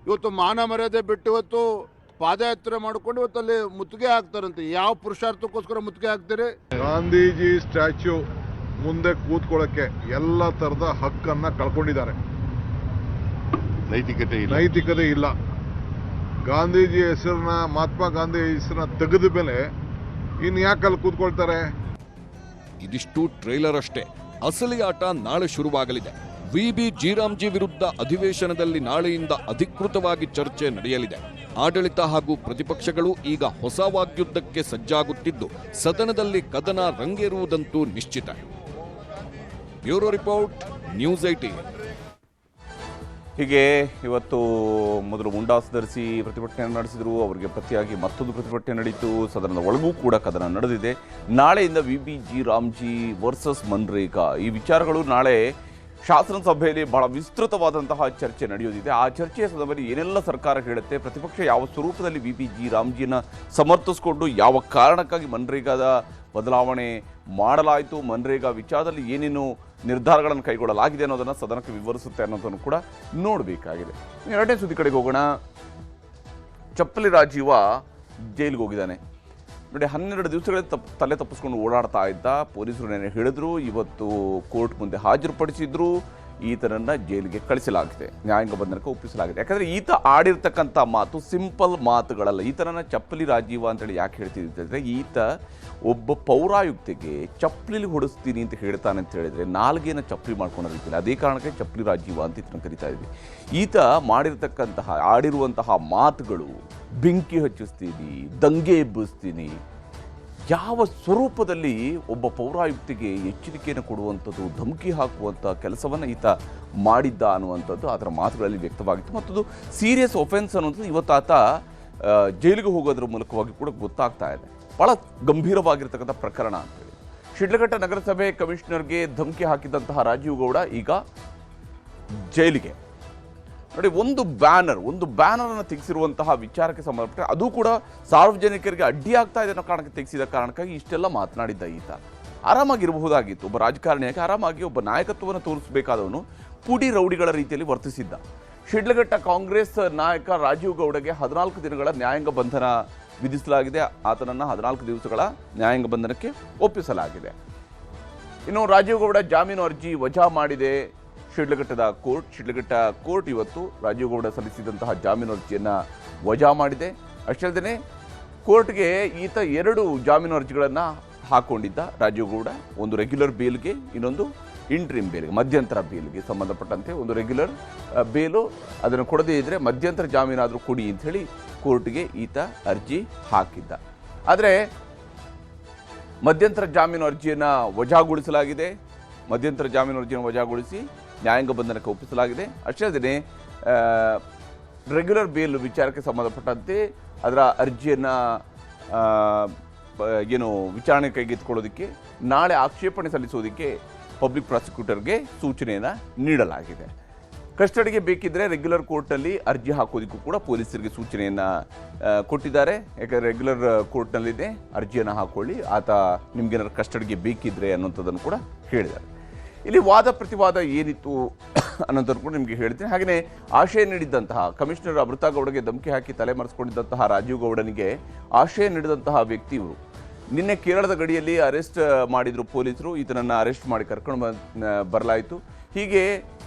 ಇವತ್ತು ಮಾನ ಮರ್ಯಾದೆ ಬಿಟ್ಟು ಇವತ್ತು ಪಾದಯಾತ್ರೆ ಮಾಡಿಕೊಂಡು ಇವತ್ತು ಅಲ್ಲಿ ಮುತ್ತಿಗೆ ಹಾಕ್ತಾರಂತೆ. ಯಾವ ಪುರುಷಾರ್ಥಕ್ಕೋಸ್ಕರ ಮುತ್ತಿಗೆ ಹಾಕ್ತೀರಿ? ಗಾಂಧೀಜಿ ಸ್ಟ್ಯಾಚ್ಯೂ ಮುಂದೆ ಕೂತ್ಕೊಳ್ಳೋಕ್ಕೆ ಎಲ್ಲ ಥರದ ಹಕ್ಕನ್ನು ಕಳ್ಕೊಂಡಿದ್ದಾರೆ. ನೈತಿಕತೆ ಇಲ್ಲ. ಗಾಂಧೀಜಿ ಹೆಸರನ್ನ, ಮಹಾತ್ಮ ಗಾಂಧಿ ಹೆಸರನ್ನ ತೆಗೆದ ಮೇಲೆ ಇನ್ನು ಯಾಕೆ ಅಲ್ಲಿ ಕೂತ್ಕೊಳ್ತಾರೆ?
ಇದಿಷ್ಟು ಟ್ರೇಲರ್ ಅಷ್ಟೇ. ಅಸಲಿ ಆಟ ನಾಳೆ ಶುರುವಾಗಲಿದೆ. ವಿಬಿ ಜೀರಾಮ್ಜಿ ವಿರುದ್ಧ ಅಧಿವೇಶನದಲ್ಲಿ ನಾಳೆಯಿಂದ ಅಧಿಕೃತವಾಗಿ ಚರ್ಚೆ ನಡೆಯಲಿದೆ. ಆಡಳಿತ ಹಾಗೂ ಪ್ರತಿಪಕ್ಷಗಳು ಈಗ ಹೊಸ ವಾಗ್ಯುದ್ಧಕ್ಕೆ ಸಜ್ಜಾಗುತ್ತಿದ್ದು ಸದನದಲ್ಲಿ ಕದನ ರಂಗೇರುವುದಂತೂ ನಿಶ್ಚಿತ. Bureau report, news 18.
ಹೀಗೆ ಇವತ್ತು ಮೊದಲು ಮುಂಡಾಸು ಧರಿಸಿ ಪ್ರತಿಭಟನೆ ನಡೆಸಿದರು. ಅವರಿಗೆ ಪ್ರತಿಯಾಗಿ ಮತ್ತೊಂದು ಪ್ರತಿಭಟನೆ ನಡೀತು. ಸದನದ ಒಳಗೂ ಕೂಡ ಕದನ ನಡೆದಿದೆ. ನಾಳೆಯಿಂದ VBG ರಾಮ್ಜಿ ವರ್ಸಸ್ ಮನ್ರೇಗಾ ಈ ವಿಚಾರಗಳು ನಾಳೆ ಶಾಸನಸಭೆಯಲ್ಲಿ ಬಹಳ ವಿಸ್ತೃತವಾದಂತಹ ಚರ್ಚೆ ನಡೆಯೋದಿದೆ. ಆ ಚರ್ಚೆಯ ಸಂದರ್ಭದಲ್ಲಿ ಏನೆಲ್ಲ ಸರ್ಕಾರ ಹೇಳುತ್ತೆ, ಪ್ರತಿಪಕ್ಷ ಯಾವ ಸ್ವರೂಪದಲ್ಲಿ VBG ರಾಮ್ಜಿನ ಸಮರ್ಥಿಸಿಕೊಂಡು ಯಾವ ಕಾರಣಕ್ಕಾಗಿ ಮನ್ರೇಗಾದ ಬದಲಾವಣೆ ಮಾಡಲಾಯಿತು, ಮನ್ರೇಗಾ ವಿಚಾರದಲ್ಲಿ ಏನೇನು ನಿರ್ಧಾರಗಳನ್ನು ಕೈಗೊಳ್ಳಲಾಗಿದೆ ಅನ್ನೋದನ್ನು ಸದನಕ್ಕೆ ವಿವರಿಸುತ್ತೆ ಅನ್ನೋದನ್ನು ಕೂಡ ನೋಡಬೇಕಾಗಿದೆ. ಎರಡನೇ ಸುದ್ದಿ ಕಡೆಗೆ ಹೋಗೋಣ. ಚಪ್ಪಲಿ ರಾಜೀವ ಜೈಲಿಗೆ ಹೋಗಿದ್ದಾನೆ ನೋಡಿ. 12 ದಿವಸಗಳಲ್ಲಿ ತಲೆ ತಪ್ಪಿಸ್ಕೊಂಡು ಓಡಾಡ್ತಾ ಇದ್ದ. ಪೊಲೀಸರು ನೆನೆ ಹೇಳಿದ್ರು, ಇವತ್ತು ಕೋರ್ಟ್ ಮುಂದೆ ಹಾಜರುಪಡಿಸಿದ್ರು. ಈತನನ್ನು ಜೈಲಿಗೆ ಕಳಿಸಲಾಗಿದೆ, ನ್ಯಾಯಾಂಗ ಬಂಧನಕ್ಕೆ ಒಪ್ಪಿಸಲಾಗಿದೆ. ಯಾಕಂದರೆ ಈತ ಆಡಿರ್ತಕ್ಕಂಥ ಮಾತು ಸಿಂಪಲ್ ಮಾತುಗಳಲ್ಲ. ಈತನನ್ನು ಚಪ್ಪಲಿ ರಾಜೀವ ಅಂತೇಳಿ ಯಾಕೆ ಹೇಳ್ತಿದ್ದರೆ, ಈತ ಒಬ್ಬ ಪೌರಾಯುಕ್ತಿಗೆ ಚಪ್ಪಲಿ ಹೊಡಿಸ್ತೀನಿ ಅಂತ ಹೇಳ್ತಾನೆ ಅಂತ ಹೇಳಿದರೆ ನಾಲ್ಗೇನ ಚಪ್ಪಲಿ ಮಾಡ್ಕೊಂಡು ರೀತಿಯಲ್ಲಿ, ಅದೇ ಕಾರಣಕ್ಕೆ ಚಪ್ಪಲಿ ರಾಜೀವ ಅಂತ ಇದನ್ನು ಕರಿತಾ ಇದ್ವಿ. ಈತ ಮಾಡಿರ್ತಕ್ಕಂತಹ ಆಡಿರುವಂತಹ ಮಾತುಗಳು ಬೆಂಕಿ ಹಚ್ಚಿಸ್ತೀನಿ, ದಂಗೆ ಎಬ್ಬಿಸ್ತೀನಿ, ಯಾವ ಸ್ವರೂಪದಲ್ಲಿ ಒಬ್ಬ ಪೌರಾಯುಕ್ತಿಗೆ ಎಚ್ಚರಿಕೆಯನ್ನು ಕೊಡುವಂಥದ್ದು, ಧಮಕಿ ಹಾಕುವಂಥ ಕೆಲಸವನ್ನು ಈತ ಮಾಡಿದ್ದ ಅನ್ನುವಂಥದ್ದು ಅದರ ಮಾತುಗಳಲ್ಲಿ ವ್ಯಕ್ತವಾಗಿತ್ತು. ಮತ್ತದು ಸೀರಿಯಸ್ ಒಫೆನ್ಸ್ ಅನ್ನುವಂಥದ್ದು ಇವತ್ತು ಆತ ಜೈಲಿಗೆ ಹೋಗೋದ್ರ ಮೂಲಕವಾಗಿ ಕೂಡ ಗೊತ್ತಾಗ್ತಾ ಇದೆ. ಭಾಳ ಗಂಭೀರವಾಗಿರ್ತಕ್ಕಂಥ ಪ್ರಕರಣ ಅಂತೇಳಿ. ಶಿಡ್ಲಘಟ್ಟ ನಗರಸಭೆ ಕಮಿಷನರ್ಗೆ ಧಮಕಿ ಹಾಕಿದಂತಹ ರಾಜೀವ್ ಗೌಡ ಈಗ ಜೈಲಿಗೆ. ನೋಡಿ, ಒಂದು ಬ್ಯಾನರನ್ನು ತೆಗೆಸಿರುವಂತಹ ವಿಚಾರಕ್ಕೆ ಸಂಬಂಧಪಟ್ಟ ಅದು ಕೂಡ ಸಾರ್ವಜನಿಕರಿಗೆ ಅಡ್ಡಿಯಾಗ್ತಾ ಇದೆ ಅನ್ನೋ ಕಾರಣಕ್ಕೆ ತೆಗೆಸಿದ ಕಾರಣಕ್ಕಾಗಿ ಇಷ್ಟೆಲ್ಲ ಮಾತನಾಡಿದ್ದ ಈತ. ಆರಾಮಾಗಿರಬಹುದಾಗಿತ್ತು. ಒಬ್ಬ ರಾಜಕಾರಣಿಯಾಗಿ ಆರಾಮಾಗಿ ಒಬ್ಬ ನಾಯಕತ್ವವನ್ನು ತೋರಿಸಬೇಕಾದವನು ಪುಡಿ ರೌಡಿಗಳ ರೀತಿಯಲ್ಲಿ ವರ್ತಿಸಿದ್ದ. ಶಿಡ್ಲಘಟ್ಟ ಕಾಂಗ್ರೆಸ್ ನಾಯಕ ರಾಜೀವ್ ಗೌಡಗೆ 14 ದಿನಗಳ ನ್ಯಾಯಾಂಗ ಬಂಧನ ವಿಧಿಸಲಾಗಿದೆ. ಆತನನ್ನು 14 ದಿವಸಗಳ ನ್ಯಾಯಾಂಗ ಬಂಧನಕ್ಕೆ ಒಪ್ಪಿಸಲಾಗಿದೆ. ಇನ್ನು ರಾಜೀವ್ ಗೌಡ ಜಾಮೀನು ಅರ್ಜಿ ವಜಾ ಮಾಡಿದೆ ಶಿಡ್ಲಘಟ್ಟದ ಕೋರ್ಟ್. ಶಿಡ್ಲಘಟ್ಟ ಕೋರ್ಟ್ ಇವತ್ತು ರಾಜೀವ್ ಗೌಡ ಸಲ್ಲಿಸಿದಂತಹ ಜಾಮೀನು ಅರ್ಜಿಯನ್ನು ವಜಾ ಮಾಡಿದೆ. ಅಷ್ಟೇ ಅಲ್ಲದೆ ಕೋರ್ಟ್ಗೆ ಈತ 2 ಜಾಮೀನು ಅರ್ಜಿಗಳನ್ನು ಹಾಕ್ಕೊಂಡಿದ್ದ ರಾಜೀವ್ ಗೌಡ. ಒಂದು ರೆಗ್ಯುಲರ್ ಬೇಲ್ಗೆ, ಇನ್ನೊಂದು ಇಂಟ್ರಿಮ್ ಬೇಲ್ಗೆ, ಮಧ್ಯಂತರ ಬೇಲ್ಗೆ ಸಂಬಂಧಪಟ್ಟಂತೆ. ಒಂದು ರೆಗ್ಯುಲರ್ ಬೇಲು ಅದನ್ನು ಕೊಡದೇ ಇದ್ದರೆ ಮಧ್ಯಂತರ ಜಾಮೀನಾದರೂ ಕೊಡಿ ಅಂಥೇಳಿ ಕೋರ್ಟ್ಗೆ ಈತ ಅರ್ಜಿ ಹಾಕಿದ್ದ. ಆದರೆ ಮಧ್ಯಂತರ ಜಾಮೀನು ಅರ್ಜಿಯನ್ನು ವಜಾಗೊಳಿಸಲಾಗಿದೆ. ಮಧ್ಯಂತರ ಜಾಮೀನು ಅರ್ಜಿಯನ್ನು ವಜಾಗೊಳಿಸಿ ನ್ಯಾಯಾಂಗ ಬಂಧನಕ್ಕೆ ಒಪ್ಪಿಸಲಾಗಿದೆ. ಅಷ್ಟೇ ಅಲ್ಲದೆ ರೆಗ್ಯುಲರ್ ಬೇಲ್ ವಿಚಾರಕ್ಕೆ ಸಂಬಂಧಪಟ್ಟಂತೆ ಅದರ ಅರ್ಜಿಯನ್ನು ವಿಚಾರಣೆ ಕೈಗೆತ್ತಿಕೊಳ್ಳೋದಕ್ಕೆ ನಾಳೆ ಆಕ್ಷೇಪಣೆ ಸಲ್ಲಿಸೋದಕ್ಕೆ ಪಬ್ಲಿಕ್ ಪ್ರಾಸಿಕ್ಯೂಟರ್ಗೆ ಸೂಚನೆಯನ್ನು ನೀಡಲಾಗಿದೆ. ಕಸ್ಟಡಿಗೆ ಬೇಕಿದ್ದರೆ ರೆಗ್ಯುಲರ್ ಕೋರ್ಟ್ನಲ್ಲಿ ಅರ್ಜಿ ಹಾಕೋದಕ್ಕೂ ಕೂಡ ಪೊಲೀಸರಿಗೆ ಸೂಚನೆಯನ್ನು ಕೊಟ್ಟಿದ್ದಾರೆ. ಯಾಕಂದರೆ ರೆಗ್ಯುಲರ್ ಕೋರ್ಟ್ನಲ್ಲಿದೆ, ಅರ್ಜಿಯನ್ನು ಹಾಕ್ಕೊಳ್ಳಿ, ಆತ ನಿಮಗೇನಾದ್ರು ಕಸ್ಟಡಿಗೆ ಬೇಕಿದ್ರೆ ಅನ್ನೋಂಥದ್ದನ್ನು ಕೂಡ ಹೇಳಿದ್ದಾರೆ. ಇಲ್ಲಿ ವಾದ ಪ್ರತಿವಾದ ಏನಿತ್ತು ಅನ್ನೋದನ್ನು ಕೂಡ ನಿಮಗೆ ಹೇಳ್ತೀನಿ. ಹಾಗೆಯೇ ಆಶಯ ನೀಡಿದ್ದಂತಹ ಕಮಿಷನರ್ ಅಮೃತಾ ಗೌಡಗೆ ಧಮಕಿ ಹಾಕಿ ತಲೆಮರೆಸಿಕೊಂಡಿದ್ದಂತಹ ರಾಜೀವ್ ಗೌಡನಿಗೆ ಆಶಯ ನೀಡಿದಂತಹ ವ್ಯಕ್ತಿ ಇವರು. ನಿನ್ನೆ ಕೇರಳದ ಗಡಿಯಲ್ಲಿ ಅರೆಸ್ಟ್ ಮಾಡಿದ್ರು ಪೊಲೀಸರು. ಈತನನ್ನು ಅರೆಸ್ಟ್ ಮಾಡಿ ಕರ್ಕೊಂಡು ಬರಲಾಯಿತು. ಹೀಗೆ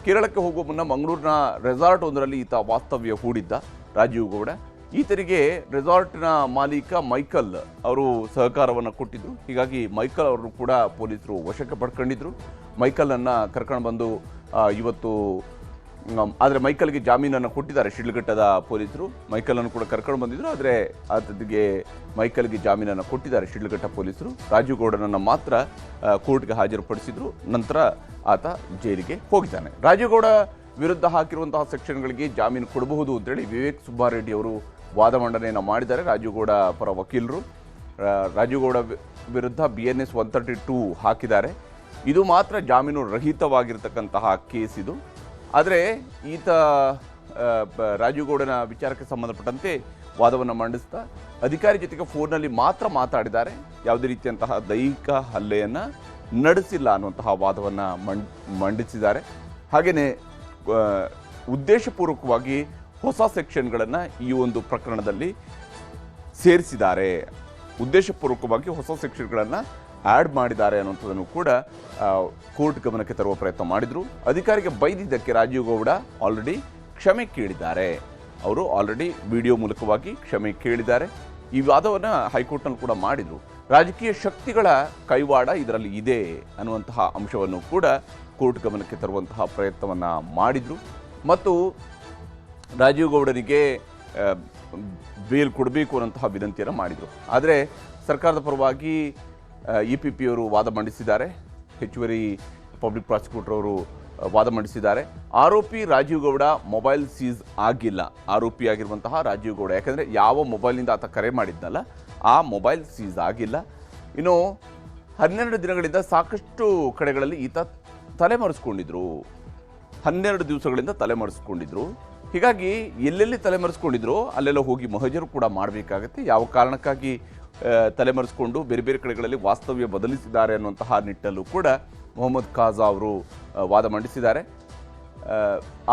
ಕೇರಳಕ್ಕೆ ಹೋಗುವ ಮುನ್ನ ಮಂಗಳೂರಿನ ರೆಸಾರ್ಟ್ ಒಂದರಲ್ಲಿ ಈತ ವಾಸ್ತವ್ಯ ಹೂಡಿದ್ದ ರಾಜೀವ್ ಗೌಡ. ಈತನಿಗೆ ರೆಸಾರ್ಟ್ನ ಮಾಲೀಕ ಮೈಕಲ್ ಅವರು ಸಹಕಾರವನ್ನು ಕೊಟ್ಟಿದ್ದರು. ಹೀಗಾಗಿ ಮೈಕಲ್ ಅವರನ್ನು ಕೂಡ ಪೊಲೀಸರು ವಶಕ್ಕೆ ಪಡ್ಕೊಂಡಿದ್ರು. ಮೈಕಲನ್ನು ಕರ್ಕೊಂಡು ಬಂದು ಇವತ್ತು, ಆದರೆ ಮೈಕಲ್ಗೆ ಜಾಮೀನನ್ನು ಕೊಟ್ಟಿದ್ದಾರೆ ಶಿಡ್ಲಘಟ್ಟದ ಪೊಲೀಸರು. ಮೈಕಲನ್ನು ಕೂಡ ಕರ್ಕೊಂಡು ಬಂದಿದ್ದರು, ಆದರೆ ಆತನಿಗೆ ಮೈಕಲ್ಗೆ ಜಾಮೀನನ್ನು ಕೊಟ್ಟಿದ್ದಾರೆ ಶಿಡ್ಲಘಟ್ಟ ಪೊಲೀಸರು. ರಾಜೀವ್ ಗೌಡನನ್ನು ಮಾತ್ರ ಕೋರ್ಟ್ಗೆ ಹಾಜರುಪಡಿಸಿದ್ರು. ನಂತರ ಆತ ಜೈಲಿಗೆ ಹೋಗಿದ್ದಾನೆ. ರಾಜೀವ್ ಗೌಡ ವಿರುದ್ಧ ಹಾಕಿರುವಂತಹ ಸೆಕ್ಷನ್ಗಳಿಗೆ ಜಾಮೀನು ಕೊಡಬಹುದು ಅಂತೇಳಿ ವಿವೇಕ್ ಸುಬ್ಬಾರೆಡ್ಡಿ ಅವರು ವಾದ ಮಂಡನೆಯನ್ನು ಮಾಡಿದ್ದಾರೆ. ರಾಜೀವ್ ಗೌಡ ಪರ ವಕೀಲರು ರಾಜೀವ್ ಗೌಡ ವಿರುದ್ಧ BNS 132 ಹಾಕಿದ್ದಾರೆ. ಇದು ಮಾತ್ರ ಜಾಮೀನು ರಹಿತವಾಗಿರ್ತಕ್ಕಂತಹ ಕೇಸ್ ಇದು. ಆದರೆ ಈತ ರಾಜೀವ್ ಗೌಡನ ವಿಚಾರಕ್ಕೆ ಸಂಬಂಧಪಟ್ಟಂತೆ ವಾದವನ್ನು ಮಂಡಿಸ್ತಾ ಅಧಿಕಾರಿ ಜೊತೆಗೆ ಫೋನ್ನಲ್ಲಿ ಮಾತ್ರ ಮಾತಾಡಿದ್ದಾರೆ, ಯಾವುದೇ ರೀತಿಯಂತಹ ದೈಹಿಕ ಹಲ್ಲೆಯನ್ನು ನಡೆಸಿಲ್ಲ ಅನ್ನುವಂತಹ ವಾದವನ್ನು ಮಂಡಿಸಿದ್ದಾರೆ. ಹಾಗೆಯೇ ಉದ್ದೇಶಪೂರ್ವಕವಾಗಿ ಹೊಸ ಸೆಕ್ಷನ್ಗಳನ್ನು ಈ ಒಂದು ಪ್ರಕರಣದಲ್ಲಿ ಸೇರಿಸಿದ್ದಾರೆ, ಉದ್ದೇಶಪೂರ್ವಕವಾಗಿ ಹೊಸ ಸೆಕ್ಷನ್ಗಳನ್ನು ಆ್ಯಡ್ ಮಾಡಿದ್ದಾರೆ ಅನ್ನುವಂಥದ್ದನ್ನು ಕೂಡ ಕೋರ್ಟ್ ಗಮನಕ್ಕೆ ತರುವ ಪ್ರಯತ್ನ ಮಾಡಿದರು. ಅಧಿಕಾರಿಗೆ ಬೈದಿದ್ದಕ್ಕೆ ರಾಜೀವ್ ಗೌಡ ಆಲ್ರೆಡಿ ಕ್ಷಮೆ ಕೇಳಿದ್ದಾರೆ. ಅವರು ಆಲ್ರೆಡಿ ವಿಡಿಯೋ ಮೂಲಕವಾಗಿ ಕ್ಷಮೆ ಕೇಳಿದ್ದಾರೆ. ಈ ವಾದವನ್ನು ಹೈಕೋರ್ಟ್ನಲ್ಲಿ ಕೂಡ ಮಾಡಿದರು. ರಾಜಕೀಯ ಶಕ್ತಿಗಳ ಕೈವಾಡ ಇದರಲ್ಲಿ ಇದೆ ಅನ್ನುವಂತಹ ಅಂಶವನ್ನು ಕೂಡ ಕೋರ್ಟ್ ಗಮನಕ್ಕೆ ತರುವಂತಹ ಪ್ರಯತ್ನವನ್ನು ಮಾಡಿದರು. ಮತ್ತು ರಾಜೀವ್ ಗೌಡನಿಗೆ ಬೇಲ್ ಕೊಡಬೇಕು ಅನ್ನೋಂತಹ ವಿನಂತಿಯನ್ನು ಮಾಡಿದರು. ಆದರೆ ಸರ್ಕಾರದ ಪರವಾಗಿ EPP ಅವರು ವಾದ ಮಂಡಿಸಿದ್ದಾರೆ. ಹೆಚ್ಚುವರಿ ಪಬ್ಲಿಕ್ ಪ್ರಾಸಿಕ್ಯೂಟರ್ ಅವರು ವಾದ ಮಂಡಿಸಿದ್ದಾರೆ. ಆರೋಪಿ ರಾಜೀವ್ ಗೌಡ ಮೊಬೈಲ್ ಸೀಸ್ ಆಗಿಲ್ಲ. ಆರೋಪಿಯಾಗಿರುವಂತಹ ರಾಜೀವ್ ಗೌಡ, ಯಾಕಂದರೆ ಯಾವ ಮೊಬೈಲ್ನಿಂದ ಆತ ಕರೆ ಮಾಡಿದ್ನಲ್ಲ ಆ ಮೊಬೈಲ್ ಸೀಸ್ ಆಗಿಲ್ಲ. ಇನ್ನು 12 ದಿನಗಳಿಂದ ಸಾಕಷ್ಟು ಕಡೆಗಳಲ್ಲಿ ಈತ ತಲೆಮರೆಸ್ಕೊಂಡಿದ್ರು. 12 ದಿವಸಗಳಿಂದ ತಲೆಮರೆಸ್ಕೊಂಡಿದ್ರು. ಹೀಗಾಗಿ ಎಲ್ಲೆಲ್ಲಿ ತಲೆಮರೆಸ್ಕೊಂಡಿದ್ರು ಅಲ್ಲೆಲ್ಲ ಹೋಗಿ ಮಹಜರು ಕೂಡ ಮಾಡಬೇಕಾಗತ್ತೆ. ಯಾವ ಕಾರಣಕ್ಕಾಗಿ ತಲೆಮರೆಸ್ಕೊಂಡು ಬೇರೆ ಬೇರೆ ಕಡೆಗಳಲ್ಲಿ ವಾಸ್ತವ್ಯ ಬದಲಿಸಿದ್ದಾರೆ ಅನ್ನುವಂತಹ ನಿಟ್ಟಲ್ಲೂ ಕೂಡ ಮೊಹಮ್ಮದ್ ಖಾಜಾ ಅವರು ವಾದ ಮಂಡಿಸಿದ್ದಾರೆ.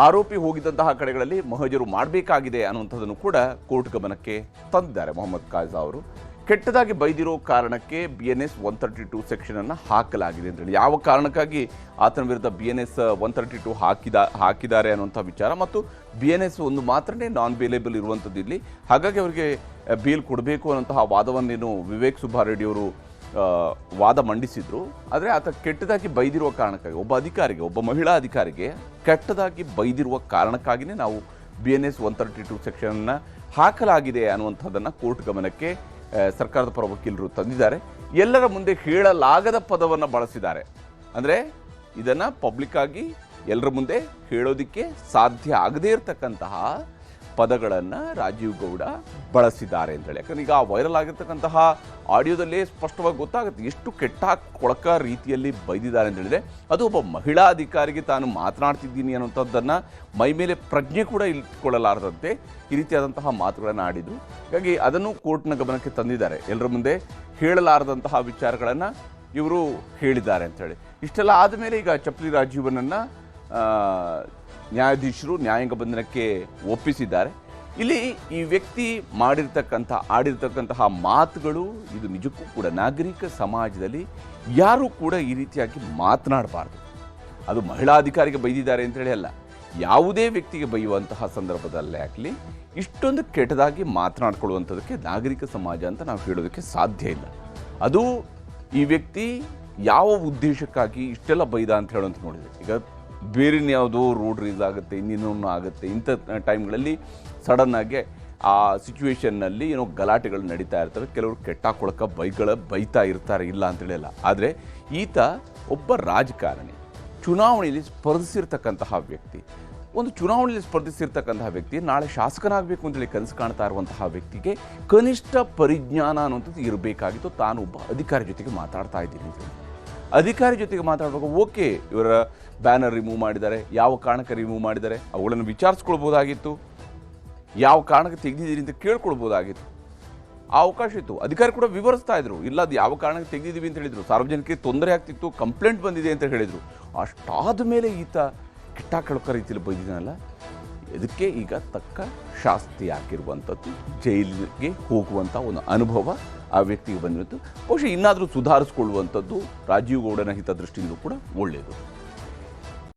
ಆರೋಪಿ ಹೋಗಿದ್ದಂತಹ ಕಡೆಗಳಲ್ಲಿ ಮಹಜರು ಮಾಡಬೇಕಾಗಿದೆ ಅನ್ನುವಂಥದ್ದನ್ನು ಕೂಡ ಕೋರ್ಟ್ ಗಮನಕ್ಕೆ ತಂದಿದ್ದಾರೆ ಮೊಹಮ್ಮದ್ ಖಾಜಾ ಅವರು. ಕೆಟ್ಟದಾಗಿ ಬೈದಿರೋ ಕಾರಣಕ್ಕೆ BNS 132 ಸೆಕ್ಷನನ್ನು ಹಾಕಲಾಗಿದೆ ಅಂತೇಳಿ, ಯಾವ ಕಾರಣಕ್ಕಾಗಿ ಆತನ ವಿರುದ್ಧ BNS 132 ಹಾಕಿದ್ದಾರೆ ಅನ್ನುವಂಥ ವಿಚಾರ, ಮತ್ತು BNS ಒಂದು ಮಾತ್ರನೇ ನಾನ್ ಬೇಲೇಬಲ್ ಇರುವಂಥದ್ದು ಇಲ್ಲಿ. ಹಾಗಾಗಿ ಅವರಿಗೆ ಬೇಲ್ ಕೊಡಬೇಕು ಅನ್ನೋಂತಹ ವಾದವನ್ನೇನು ವಿವೇಕ್ ಸುಬ್ಬಾರೆಡ್ಡಿ ಅವರು ವಾದ ಮಂಡಿಸಿದ್ರು. ಆದರೆ ಆತ ಕೆಟ್ಟದಾಗಿ ಬೈದಿರುವ ಕಾರಣಕ್ಕಾಗಿ ಒಬ್ಬ ಮಹಿಳಾ ಅಧಿಕಾರಿಗೆ ಕೆಟ್ಟದಾಗಿ ಬೈದಿರುವ ಕಾರಣಕ್ಕಾಗಿಯೇ ನಾವು BNS 132 ಸೆಕ್ಷನನ್ನು ಹಾಕಲಾಗಿದೆ ಅನ್ನುವಂಥದ್ದನ್ನು ಕೋರ್ಟ್ ಗಮನಕ್ಕೆ ಸರ್ಕಾರದ ಪರ ವಕೀಲರು ತಂದಿದ್ದಾರೆ. ಎಲ್ಲರ ಮುಂದೆ ಹೇಳಲಾಗದ ಪದವನ್ನು ಬಳಸಿದ್ದಾರೆ. ಅಂದರೆ ಇದನ್ನು ಪಬ್ಲಿಕ್ ಆಗಿ ಎಲ್ಲರ ಮುಂದೆ ಹೇಳೋದಕ್ಕೆ ಸಾಧ್ಯ ಆಗದೇ ಇರತಕ್ಕಂತಹ ಪದಗಳನ್ನು ರಾಜೀವ್ ಗೌಡ ಬಳಸಿದ್ದಾರೆ ಅಂತೇಳಿ. ಯಾಕಂದ್ರೆ ಈಗ ವೈರಲ್ ಆಗಿರ್ತಕ್ಕಂತಹ ಆಡಿಯೋದಲ್ಲೇ ಸ್ಪಷ್ಟವಾಗಿ ಗೊತ್ತಾಗುತ್ತೆ ಎಷ್ಟು ಕೆಟ್ಟ ಕೊಳಕ ರೀತಿಯಲ್ಲಿ ಬೈದಿದ್ದಾರೆ ಅಂತ ಹೇಳಿದ್ರೆ, ಅದು ಒಬ್ಬ ಮಹಿಳಾ ಅಧಿಕಾರಿಗೆ ತಾನು ಮಾತನಾಡ್ತಿದ್ದೀನಿ ಅನ್ನೋಂಥದ್ದನ್ನು ಮೈ ಮೇಲೆ ಪ್ರಜ್ಞೆ ಕೂಡ ಇಟ್ಕೊಳ್ಳಲಾರದಂತೆ ಈ ರೀತಿಯಾದಂತಹ ಮಾತುಗಳನ್ನು ಆಡಿದ್ರು. ಹಾಗಾಗಿ ಅದನ್ನು ಕೋರ್ಟ್ನ ಗಮನಕ್ಕೆ ತಂದಿದ್ದಾರೆ. ಎಲ್ಲರ ಮುಂದೆ ಹೇಳಲಾರದಂತಹ ವಿಚಾರಗಳನ್ನು ಇವರು ಹೇಳಿದ್ದಾರೆ ಅಂಥೇಳಿ. ಇಷ್ಟೆಲ್ಲ ಆದಮೇಲೆ ಈಗ ಚಪ್ಲಿ ರಾಜೀವನನ್ನು ನ್ಯಾಯಾಧೀಶರು ನ್ಯಾಯಾಂಗ ಬಂಧನಕ್ಕೆ ಒಪ್ಪಿಸಿದ್ದಾರೆ. ಇಲ್ಲಿ ಈ ವ್ಯಕ್ತಿ ಆಡಿರ್ತಕ್ಕಂತಹ ಮಾತುಗಳು ಇದು ನಿಜಕ್ಕೂ ಕೂಡ ನಾಗರಿಕ ಸಮಾಜದಲ್ಲಿ ಯಾರೂ ಕೂಡ ಈ ರೀತಿಯಾಗಿ ಮಾತನಾಡಬಾರ್ದು. ಅದು ಮಹಿಳಾ ಅಧಿಕಾರಿಗೆ ಬೈದಿದ್ದಾರೆ ಅಂತೇಳಿ ಅಲ್ಲ, ಯಾವುದೇ ವ್ಯಕ್ತಿಗೆ ಬೈಯುವಂತಹ ಸಂದರ್ಭದಲ್ಲೇ ಆಗಲಿ ಇಷ್ಟೊಂದು ಕೆಟ್ಟದಾಗಿ ಮಾತನಾಡ್ಕೊಳ್ಳುವಂಥದ್ದಕ್ಕೆ ನಾಗರಿಕ ಸಮಾಜ ಅಂತ ನಾವು ಹೇಳೋದಕ್ಕೆ ಸಾಧ್ಯ ಇಲ್ಲ. ಅದು ಈ ವ್ಯಕ್ತಿ ಯಾವ ಉದ್ದೇಶಕ್ಕಾಗಿ ಇಷ್ಟೆಲ್ಲ ಬೈದ ಅಂತ ಹೇಳೋಂತ ನೋಡಿದರೆ, ಈಗ ಬೇರೆನ ಯಾವುದೋ ರೋಡ್ ರೀಸ್ ಆಗುತ್ತೆ, ಇನ್ನೇನೋ ಆಗುತ್ತೆ, ಇಂಥ ಟೈಮ್ಗಳಲ್ಲಿ ಸಡನ್ನಾಗಿ ಆ ಸಿಚುವೇಶನ್ನಲ್ಲಿ ಏನೋ ಗಲಾಟೆಗಳು ನಡೀತಾ ಇರ್ತವೆ. ಕೆಲವರು ಕೆಟ್ಟ ಕೊಳಕ ಬೈತಾ ಇರ್ತಾರೆ, ಇಲ್ಲ ಅಂತೇಳಿಲ್ಲ. ಆದರೆ ಈತ ಒಬ್ಬ ರಾಜಕಾರಣಿ, ಚುನಾವಣೆಯಲ್ಲಿ ಸ್ಪರ್ಧಿಸಿರ್ತಕ್ಕಂತಹ ವ್ಯಕ್ತಿ. ಒಂದು ಚುನಾವಣೆಯಲ್ಲಿ ಸ್ಪರ್ಧಿಸಿರ್ತಕ್ಕಂತಹ ವ್ಯಕ್ತಿ ನಾಳೆ ಶಾಸಕನಾಗಬೇಕು ಅಂತೇಳಿ ಕನಸು ಕಾಣ್ತಾ ಇರುವಂತಹ ವ್ಯಕ್ತಿಗೆ ಕನಿಷ್ಠ ಪರಿಜ್ಞಾನ ಅನ್ನುವಂಥದ್ದು ಇರಬೇಕಾಗಿತ್ತು. ತಾನು ಒಬ್ಬ ಅಧಿಕಾರಿ ಜೊತೆಗೆ ಮಾತಾಡ್ತಾ ಇದ್ದೀನಿ ಅಂತೇಳಿ, ಅಧಿಕಾರಿ ಜೊತೆಗೆ ಮಾತಾಡುವಾಗ ಓಕೆ, ಇವರ ಬ್ಯಾನರ್ ರಿಮೂವ್ ಮಾಡಿದ್ದಾರೆ, ಯಾವ ಕಾರಣಕ್ಕೆ ರಿಮೂವ್ ಮಾಡಿದ್ದಾರೆ ಅವುಗಳನ್ನು ವಿಚಾರಿಸ್ಕೊಳ್ಬೋದಾಗಿತ್ತು, ಯಾವ ಕಾರಣಕ್ಕೆ ತೆಗೆದಿದ್ದೀರಿ ಅಂತ ಕೇಳ್ಕೊಳ್ಬೋದಾಗಿತ್ತು, ಆ ಅವಕಾಶ ಇತ್ತು. ಅಧಿಕಾರಿ ಕೂಡ ವಿವರಿಸ್ತಾ ಇದ್ರು, ಇಲ್ಲ ಅದು ಯಾವ ಕಾರಣಕ್ಕೆ ತೆಗೆದಿದ್ದೀವಿ ಅಂತ ಹೇಳಿದರು, ಸಾರ್ವಜನಿಕರಿಗೆ ತೊಂದರೆ ಆಗ್ತಿತ್ತು, ಕಂಪ್ಲೇಂಟ್ ಬಂದಿದೆ ಅಂತ ಹೇಳಿದರು. ಅಷ್ಟಾದ ಮೇಲೆ ಈತ ಕೆಟ್ಟ ಕೆಳಕ ರೀತಿಯಲ್ಲಿ ಬೈದಿದ್ದಾನಲ್ಲ, ಇದಕ್ಕೆ ಈಗ ತಕ್ಕ ಶಾಸ್ತಿ ಹಾಕಿರುವಂಥದ್ದು, ಜೈಲಿಗೆ ಹೋಗುವಂಥ ಒಂದು ಅನುಭವ ಆ ವ್ಯಕ್ತಿಗೆ ಬಂದಿರುತ್ತು. ಬಹುಶಃ ಇನ್ನಾದರೂ ಸುಧಾರಿಸ್ಕೊಳ್ಳುವಂಥದ್ದು ರಾಜೀವ್ ಗೌಡನ ಹಿತದೃಷ್ಟಿಯಿಂದ ಕೂಡ ಒಳ್ಳೆಯದು.